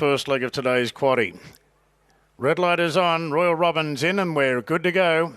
first leg of today's quaddie. Red light is on, Royal Robin's in and we're good to go.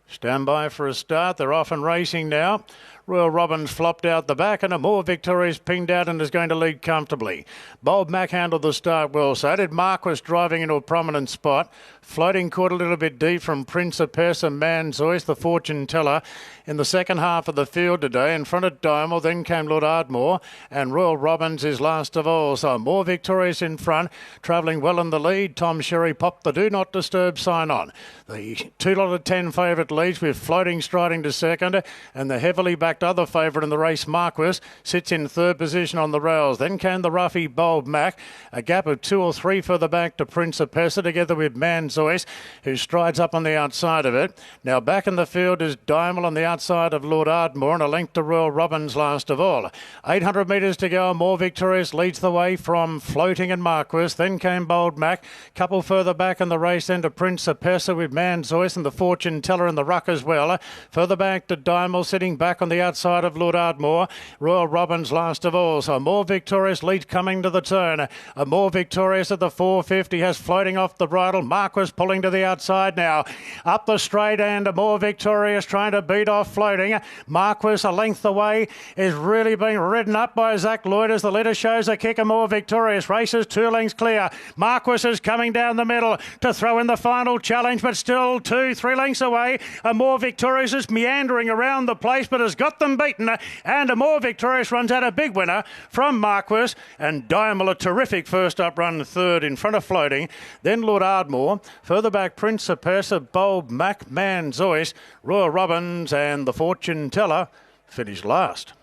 Stand by for a start. They're off and racing now. Royal Robin's flopped out the back and Amor Victorious pinged out and is going to lead comfortably. Bold Mac handled the start well. So did Marquis, driving into a prominent spot. Floating caught a little bit deep from Prince of Persia, Manzois, the fortune teller, in the second half of the field today. In front of Diamond, then came Lord Ardmore, and Royal Robin's is last of all. So Amor Victorious in front, travelling well in the lead. Tom Sherry popped the Do Not Disturb sign on. The 2.10 favourite leads with Floating striding to second, and the heavily backed other favourite in the race, Marquis, sits in third position on the rails. Then came the roughy Bold Mac, a gap of 2 or 3 further back to Prince of Persia, together with Manzois, who strides up on the outside of it. Now back in the field is Diamond on the outside of Lord Ardmore, and a length to Royal Robin's last of all. 800 metres to go. Amor Victorious leads the way from Floating and Marquis. Then came Bold Mac, couple further back in the race, then to Prince of Persia with Manzois and the fortune teller in the ruck as well. Further back to Diamond, sitting back on the outside of Lord Ardmore. Royal Robin's last of all. So Amor Victorious leads coming to the turn. Amor Victorious at the 450 has Floating off the bridle. Marquis pulling to the outside now. Up the straight, and Amor Victorious trying to beat off Floating. Marquis a length away is really being ridden up by Zach Lloyd as the leader shows a kick. Amor Victorious races 2 lengths clear. Marquis is coming down the middle to throw in the final challenge, but still 2-3 lengths away. Amor Victorious is meandering around the place but has got them beaten, and Amor Victorious runs out a big winner from Marquis, and Diamond a terrific first up run, third in front of Floating. Then Lord Ardmore, further back Prince of Persia, Bold Mac, Manzois, Royal Robins and the fortune teller finished last.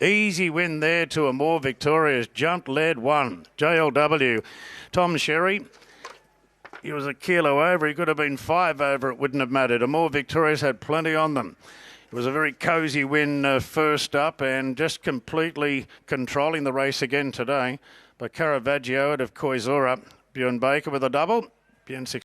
Easy win there to Amor Victorious. Jumped, led, won. JLW. Tom Sherry, he was a kilo over. He could have been 5 over. It wouldn't have mattered. Amor Victorious had plenty on them. It was a very cosy win first up, and just completely controlling the race again today by Caravaggio out of Koizora. Bjorn Baker with a double. Bjorn 6.